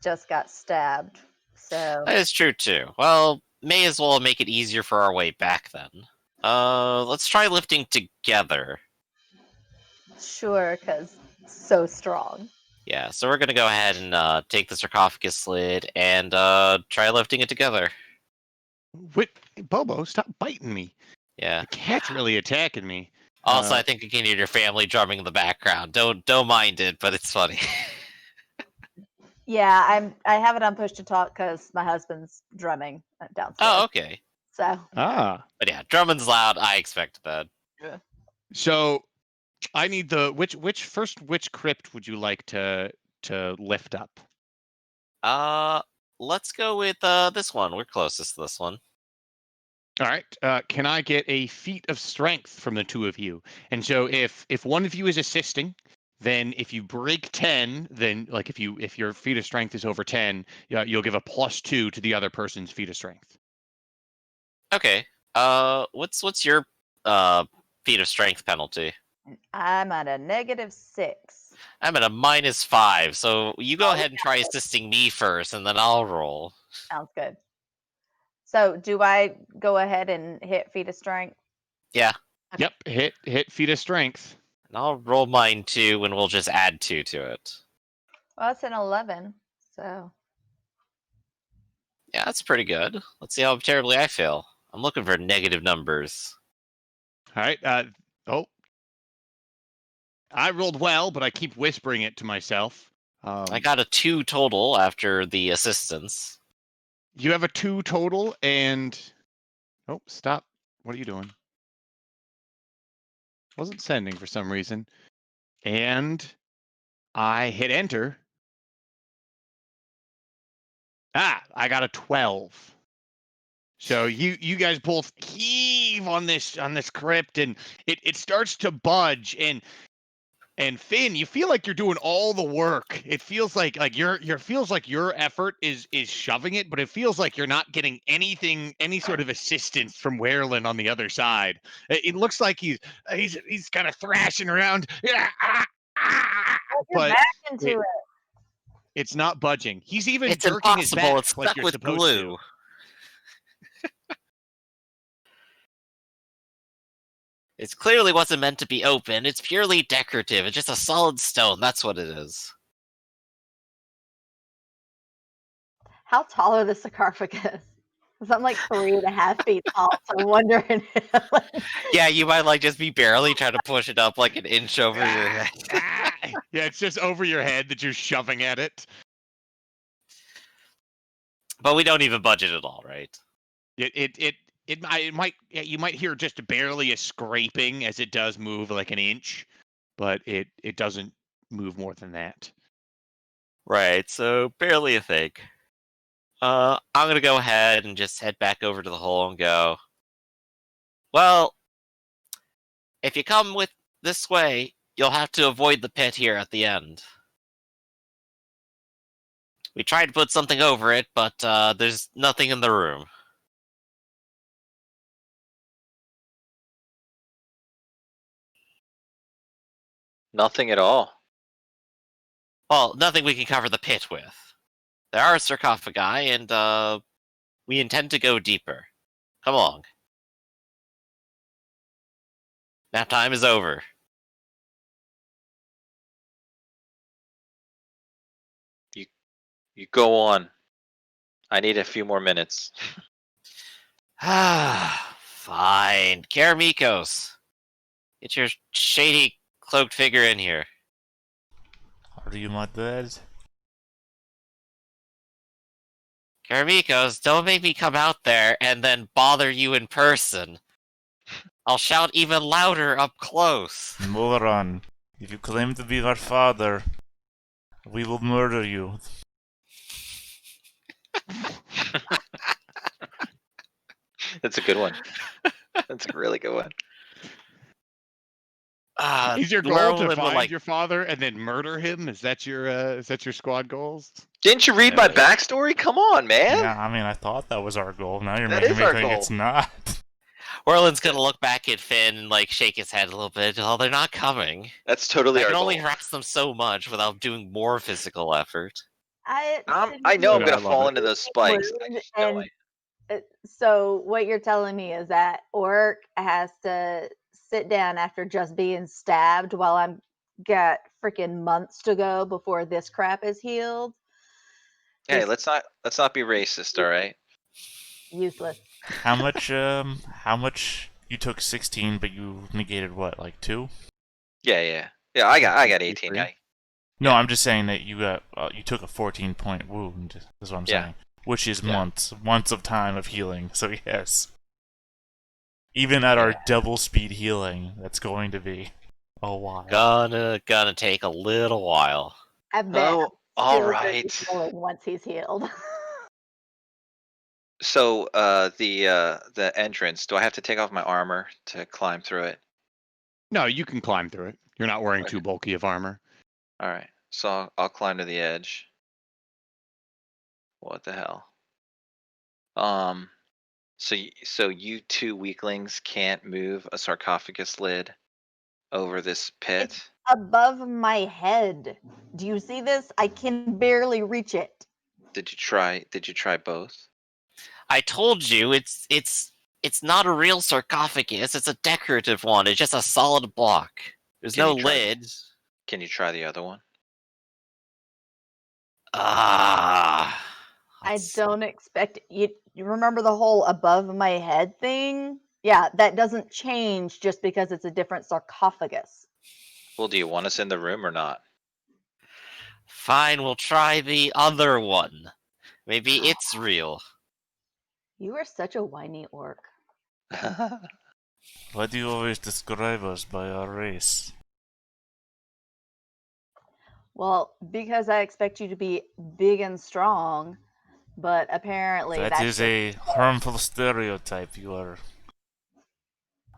just got stabbed. So That is true too. Well, may as well make it easier for our way back then. Let's try lifting together. sure, because so strong. Yeah, so we're gonna go ahead and take the sarcophagus lid and try lifting it together. What, Bobo? Stop biting me. Yeah. The cat's really attacking me. Also, I think you can hear your family drumming in the background. Don't mind it, but it's funny. Yeah, I have it on push to talk because my husband's drumming downstairs. Oh, okay. So But yeah, drumming's loud. I expected that. So I need the which crypt would you like to lift up? Let's go with this one. We're closest to this one. All right. Can I get a feat of strength from the two of you? And so if one of you is assisting, then if you break 10, then like if your feat of strength is over 10, you'll give a +2 to the other person's feat of strength. Okay. What's your feat of strength penalty? I'm at a -6. I'm at a -5. So you go ahead and try assisting me first, and then I'll roll. Sounds good. So do I go ahead and hit feat of strength? Yeah. Okay. Yep. Hit feat of strength. And I'll roll mine too, and we'll just add 2 to it. Well, that's an 11. So Yeah, that's pretty good. Let's see how terribly I fail. I'm looking for negative numbers. All right. I rolled well, but I keep whispering it to myself. I got a 2 total after the assistance. You have a 2 total, and oh, stop! What are you doing? Wasn't sending for some reason, and I hit enter. I got a 12. So you guys both heave on this crypt, and it starts to budge, and Finn, you feel like you're doing all the work. It feels like your effort is shoving it, but it feels like you're not getting any sort of assistance from Werlin on the other side. It looks like he's kind of thrashing around, but back into it. it's not budging. He's even It's jerking his impossible. back It's like stuck you're with supposed glue. to. It clearly wasn't meant to be open. It's purely decorative. It's just a solid stone. That's what it is. How tall are the sarcophagus? Because I'm like 3.5 feet tall, so I'm wondering. Yeah, you might like just be barely trying to push it up like an inch over your head. Yeah, it's just over your head that you're shoving at it. But we don't even budget at all, right? It might, you might hear just barely a scraping as it does move like an inch, but it doesn't move more than that. Right, so barely a thing. I'm gonna go ahead and just head back over to the hole and go, well, if you come with this way, you'll have to avoid the pit here at the end. We tried to put something over it, but there's nothing in the room. Nothing at all. Well, nothing we can cover the pit with. There are sarcophagi, and we intend to go deeper. Come along. Nap time is over. You go on. I need a few more minutes. Fine. Karamikos. Get your shady cloaked figure in here. Are you my dad? Karamikos, don't make me come out there and then bother you in person. I'll shout even louder up close. Moron, if you claim to be our father, we will murder you. That's a good one. That's a really good one. Is your goal to Merlin find your father and then murder him? Is that your squad goals? Didn't you read my backstory? Come on, man. Yeah, I mean, I thought that was our goal. Now you're That making is me our think goal. it's not. Orland's gonna look back at Finn and like shake his head a little bit. Oh, they're not coming. That's totally I our can only goal. harass them so much without doing more physical effort. I Cindy, know I'm I gonna love fall it. into those spikes. I rude, just know and it. so what you're telling me is that Orc has to sit down after just being stabbed while I'm got freaking months to go before this crap is healed. Hey, Just let's not be racist, all right? useless. How much? How much? You took 16, but you negated what? Like 2? Yeah. I got 18. 63. Yeah. No, Yeah. I'm just saying that you got you took a 14-point wound. Is what I'm Yeah. saying. Which is Yeah. months of time of healing. So yes, even at our Yeah. double speed healing, that's going to be a while. Gonna take a little while. I bet Oh, I'm all still gonna be right. healing once he's healed. So, the entrance. Do I have to take off my armor to climb through it? No, you can climb through it. You're not wearing Okay. too bulky of armor. All right. So I'll climb to the edge. What the hell? So you two weaklings can't move a sarcophagus lid over this pit. It's above my head. Do you see this? I can barely reach it. Did you try both? I told you it's not a real sarcophagus. It's a decorative one. It's just a solid block. There's Can no you try- lid. Can you try the other one? Ah. I let's- don't expect you. You remember the whole above my head thing? Yeah, that doesn't change just because it's a different sarcophagus. Well, do you want us in the room or not? Fine, we'll try the other one. Maybe it's real. You are such a whiny orc. Why do you always describe us by our race? Well, because I expect you to be big and strong, but apparently That that's is a harmful stereotype. You are.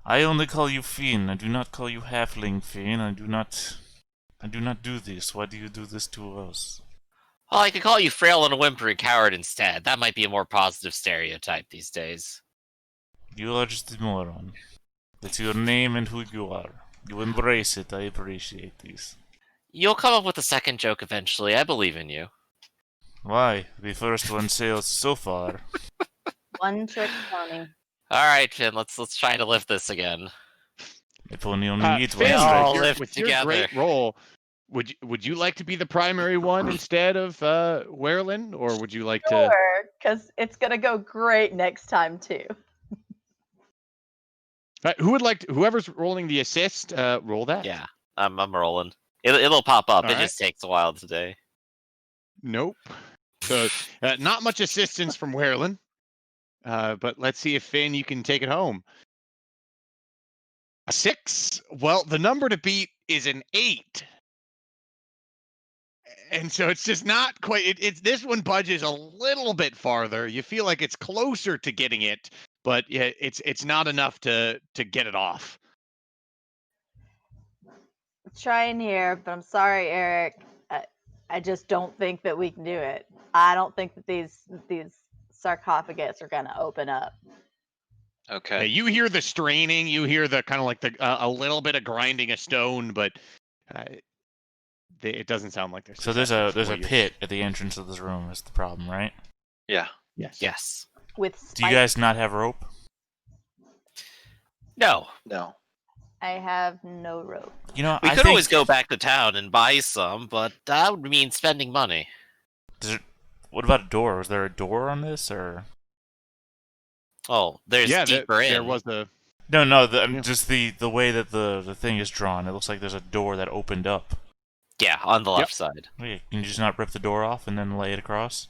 I only call you Fiend. I do not call you Halfling Fiend. I do not do this. Why do you do this to us? Well, I could call you frail and a whimpering coward instead. That might be a more positive stereotype these days. You are just a moron. That's your name and who you are. You embrace it. I appreciate this. You'll come up with a second joke eventually. I believe in you. Why? The first one sails so far. one trick pony. All right, Finn. Let's try to lift this again. If only needs Finn, one all stretch. lift with your together. great role, would you like to be the primary one instead of Werlin, or would you like to? Sure, because it's gonna go great next time too. Who would like to? Whoever's rolling the assist, roll that. Yeah, I'm rolling. It'll pop up. All It right. just takes a while today. Nope. So not much assistance from Werlin. But let's see if Finn, you can take it home. A 6. Well, the number to beat is an 8. And so it's just not quite. It's this one budges a little bit farther. You feel like it's closer to getting it, but yeah, it's not enough to get it off. Trying here, but I'm sorry, Eric. I just don't think that we can do it. I don't think that these sarcophagus are gonna open up. Okay. Yeah, you hear the straining, you hear the kind of like the a little bit of grinding a stone, but it doesn't sound like there's. So there's a pit at the entrance of this room. Is the problem, right? Yeah. Yes. Yes. With Do you spikes. guys not have rope? No. No. I have no rope. You know, We I could think always go back to town and buy some, but that would mean spending money. What about a door? Was there a door on this, or Oh, there's Yeah, deeper in. there was a. no? Yeah. Just the way that the thing is drawn. It looks like there's a door that opened up. Yeah, on the left side. Wait, can you just not rip the door off and then lay it across?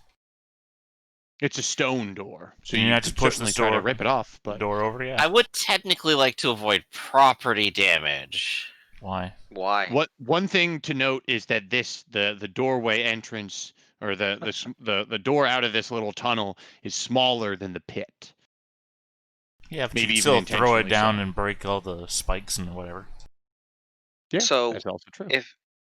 It's a stone door, so Can you you not could just push certainly this try to door- rip it off. The But door over, yeah. I would technically like to avoid property damage. Why? Why? what one thing to note is that the doorway entrance or the door out of this little tunnel is smaller than the pit. Yeah, but Maybe you even can still throw it intentionally down so. and break all the spikes and whatever. Yeah, So, that's also true.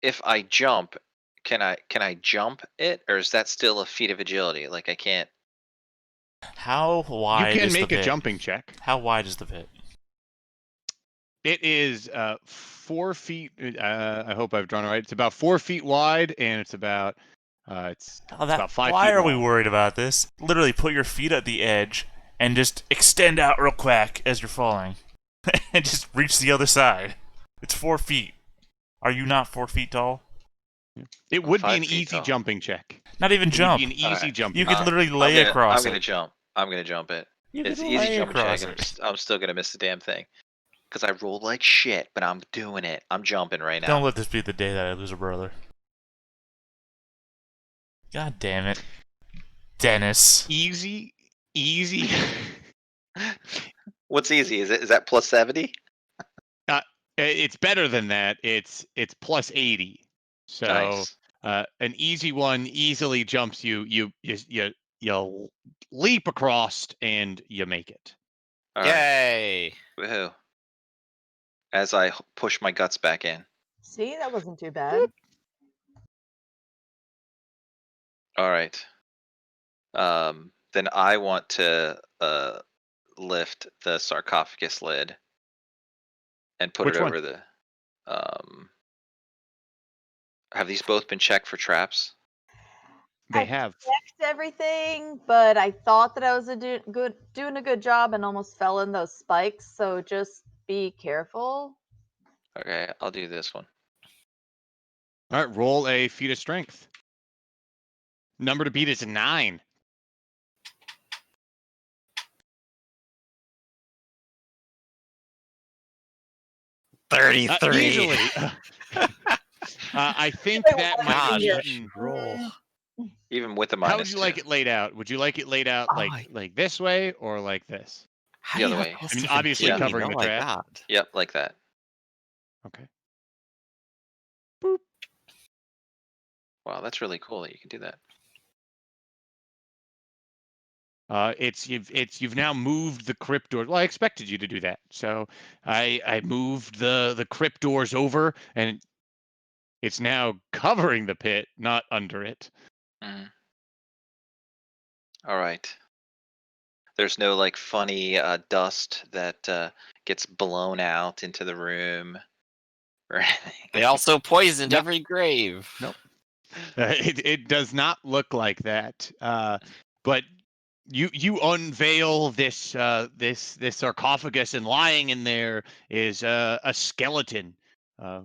If I jump, can I jump it, or is that still a feat of agility? Like I can't. How wide You can is the make a pit? jumping check. How wide is the pit? It is 4 feet. I hope I've drawn it right. It's about 4 feet wide, and it's about it's about 5 Why feet are we long. worried about this? Literally, put your feet at the edge and just extend out real quick as you're falling, and just reach the other side. It's 4 feet. Are you not 4 feet tall? It would be 5 an feet easy tall. jumping check. Not even It would jump. be an easy Alright. jumping You could check. literally lay across I'm gonna it. jump. I'm gonna jump it. You It's could easy lay jumping across check. it. I'm still gonna miss the damn thing. Because I rolled like shit, but I'm doing it. I'm jumping right now. Don't let this be the day that I lose a brother. God damn it. Dennis. Easy. What's easy? Is that plus 70? It's better than that. It's plus 80. So Nice. an easy one easily jumps you leap across and you make it. All right. Yay! Woohoo. As I push my guts back in. See, that wasn't too bad. All right. Then I want to lift the sarcophagus lid and put Which it one? over the. Have these both been checked for traps? They I have. checked everything, but I thought that I was doing a good job and almost fell in those spikes. So just be careful. Okay, I'll do this one. All right, roll a feat of strength. Number to beat is 9. 33. Easily. I think that might have God, eaten. roll. Even with the How would minus you like 2. it laid out? Would you like it laid out Oh, like this way or like this? How The do you other have way. plus I mean, even obviously Yeah. covering oh the my trap. God. Yep, like that. Okay. Wow, that's really cool that you can do that. You've now moved the crypt doors. Well, I expected you to do that, so I moved the crypt doors over, and it's now covering the pit, not under it. Mhm. All right. There's no like funny dust that gets blown out into the room or anything. They also poisoned No. every grave. Nope. It does not look like that. But you unveil this sarcophagus, and lying in there is a skeleton, uh,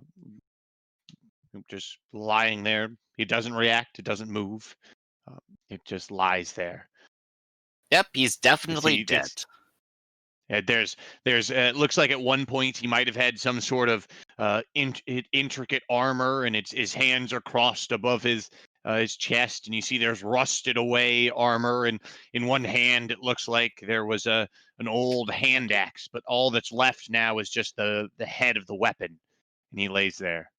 just lying there. It doesn't react. It doesn't move. It just lies there. Yep, he's definitely See, dead. there's it looks like at one point he might have had some sort of intricate armor, and his hands are crossed above his chest, and you see there's rusted away armor, and in one hand it looks like there was an old hand axe, but all that's left now is just the head of the weapon, and he lays there.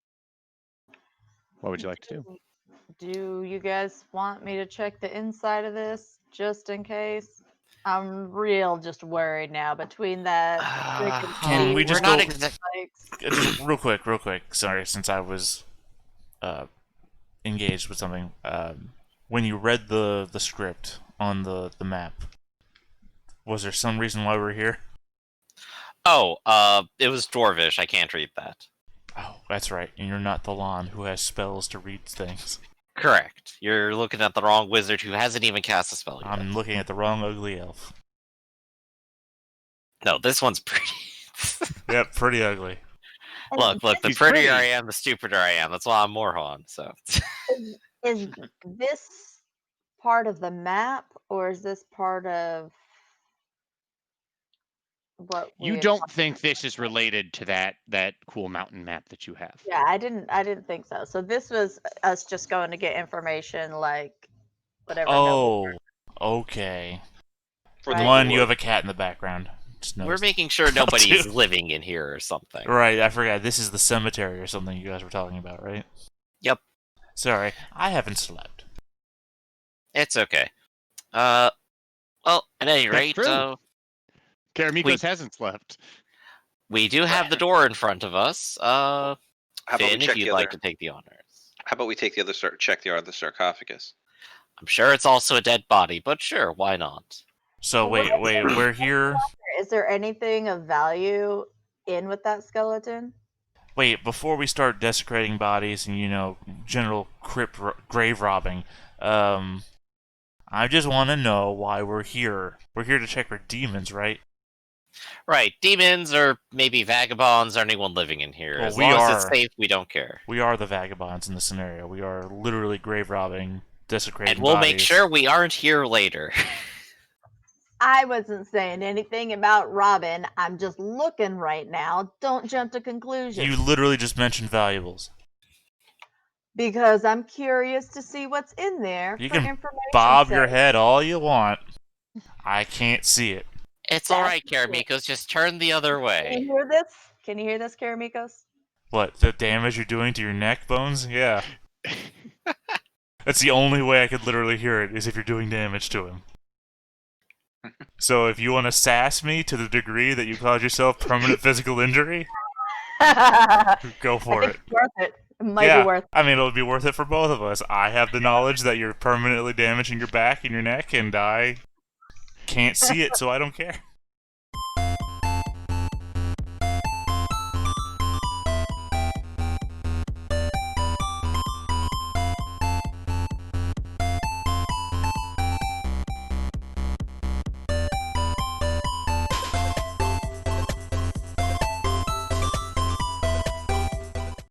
What would you like to do? Do you guys want me to check the inside of this just in case? I'm real just worried now between that freaking Can we thief just we're not go- exact- spikes. Just real quick. Sorry, since I was engaged with something. When you read the script on the map, was there some reason why we're here? Oh, it was Dwarvish. I can't read that. Oh, that's right. And you're not the Lon who has spells to read things. Correct. You're looking at the wrong wizard who hasn't even cast a spell yet. I'm looking at the wrong ugly elf. No, this one's pretty. Yep, pretty ugly. Look, the He's prettier pretty. I am, the stupider I am. That's why I'm Morhawn, so. Is this part of the map or is this part of what we You had don't think this is related to that cool mountain map that you have? Yeah, I didn't think so. So this was us just going to get information like whatever. Oh, okay. For Right. One, you lore. have a cat in the background. Just We're noticed. making sure nobody's living in here or something. Right, I forgot. This is the cemetery or something you guys were talking about, right? Yep. Sorry, I haven't slept. It's okay. Well, at any That's rate, true. Karamikos hasn't slept. we do have the door in front of us. How about we Finn, if check you'd the like other? to take the honors. How about we take the check the other sarcophagus? I'm sure it's also a dead body, but sure, why not? So wait, we're here. Is there anything of value in with that skeleton? Wait, before we start desecrating bodies and general grave robbing, I just want to know why we're here. We're here to check for demons, right? Right, demons or maybe vagabonds or anyone living in here. Well, as we long as are. it's safe, we don't care. We are the vagabonds in this scenario. We are literally grave robbing, desecrating And we'll bodies. make sure we aren't here later. I wasn't saying anything about Robin. I'm just looking right now. Don't jump to conclusions. You literally just mentioned valuables. Because I'm curious to see what's in there. You for can information bob your sake. head all you want. I can't see it. It's That's alright, true. Karamikos, just turn the other Can way. you hear this? Can you hear this, Karamikos? What, the damage you're doing to your neck bones? Yeah. That's the only way I could literally hear it, is if you're doing damage to him. So if you want to sass me to the degree that you cause yourself permanent physical injury, go for it. It's worth it. It might be worth it. I mean, it'll be worth it for both of us. I have the knowledge that you're permanently damaging your back and your neck, and I can't see it, so I don't care.